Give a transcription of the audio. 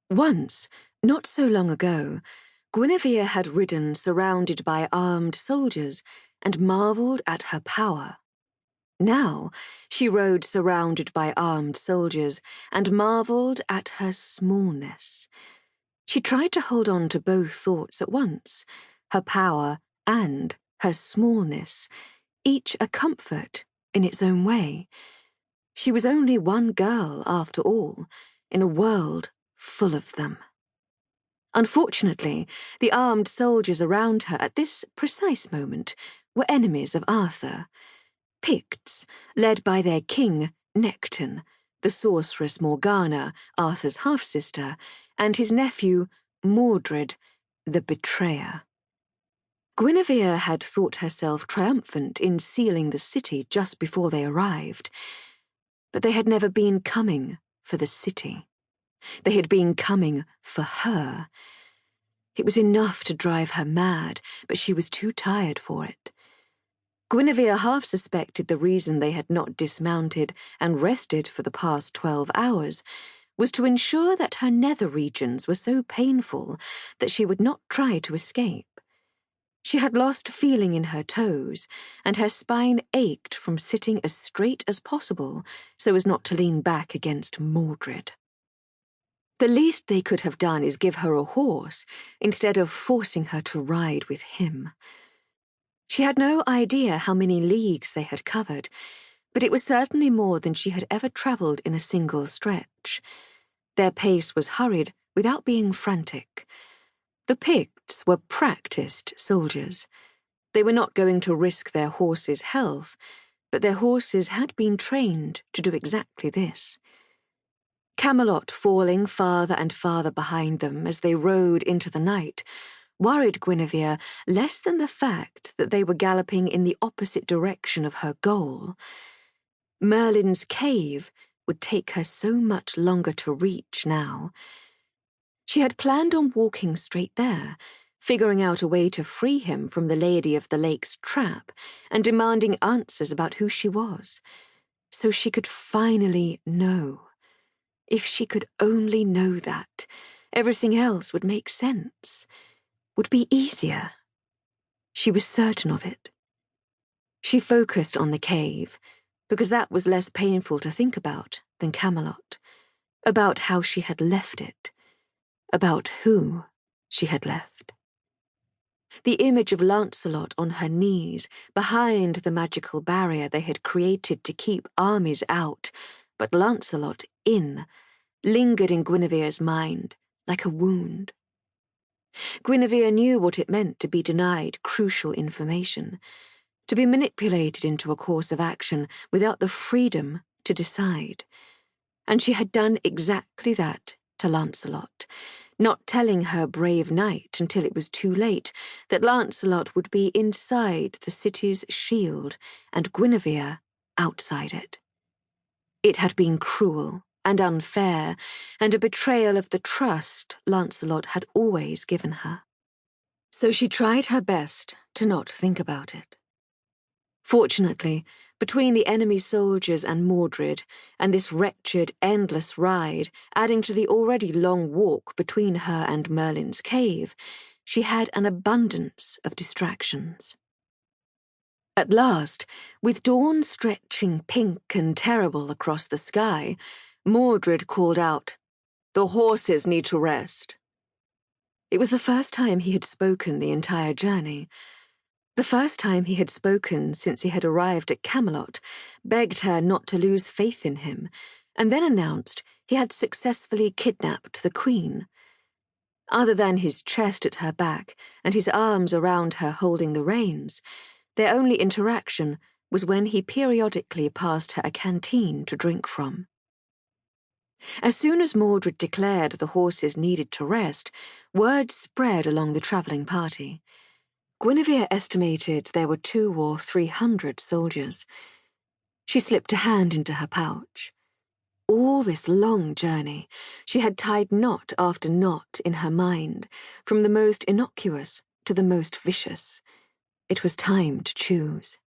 Once, not so long ago, Guinevere had ridden surrounded by armed soldiers and marvelled at her power. Now, she rode surrounded by armed soldiers and marvelled at her smallness. She tried to hold on to both thoughts at once, her power and her smallness, each a comfort in its own way. She was only one girl, after all, in a world full of them. Unfortunately, the armed soldiers around her at this precise moment were enemies of Arthur. Picts, led by their king, Necton, the sorceress Morgana, Arthur's half-sister, and his nephew, Mordred, the betrayer. Guinevere had thought herself triumphant in sealing the city just before they arrived, but they had never been coming for the city. They had been coming for her. It was enough to drive her mad, but she was too tired for it. Guinevere half suspected the reason they had not dismounted and rested for the past 12 hours was to ensure that her nether regions were so painful that she would not try to escape. She had lost feeling in her toes, and her spine ached from sitting as straight as possible so as not to lean back against Mordred. The least they could have done is give her a horse instead of forcing her to ride with him. She had no idea how many leagues they had covered, but it was certainly more than she had ever travelled in a single stretch. Their pace was hurried without being frantic. The Picts were practiced soldiers. They were not going to risk their horses' health, but their horses had been trained to do exactly this. Camelot falling farther and farther behind them as they rode into the night worried Guinevere less than the fact that they were galloping in the opposite direction of her goal. Merlin's cave would take her so much longer to reach now. She had planned on walking straight there, figuring out a way to free him from the Lady of the Lake's trap and demanding answers about who she was, so she could finally know. If she could only know that, everything else would make sense, would be easier. She was certain of it. She focused on the cave, because that was less painful to think about than Camelot, about how she had left it, about who she had left. The image of Lancelot on her knees, behind the magical barrier they had created to keep armies out, but Lancelot in, lingered in Guinevere's mind like a wound. Guinevere knew what it meant to be denied crucial information, to be manipulated into a course of action without the freedom to decide. And she had done exactly that to Lancelot, not telling her brave knight until it was too late that Lancelot would be inside the city's shield and Guinevere outside it. It had been cruel and unfair, and a betrayal of the trust Lancelot had always given her. So she tried her best to not think about it. Fortunately, between the enemy soldiers and Mordred, and this wretched, endless ride, adding to the already long walk between her and Merlin's cave, she had an abundance of distractions. At last, with dawn stretching pink and terrible across the sky, Mordred called out, "The horses need to rest." It was the first time he had spoken the entire journey. The first time he had spoken since he had arrived at Camelot, begged her not to lose faith in him, and then announced he had successfully kidnapped the Queen. Other than his chest at her back and his arms around her holding the reins, their only interaction was when he periodically passed her a canteen to drink from. As soon as Mordred declared the horses needed to rest, word spread along the travelling party. Guinevere estimated there were 200 or 300 soldiers. She slipped a hand into her pouch. All this long journey, she had tied knot after knot in her mind, from the most innocuous to the most vicious. It was time to choose.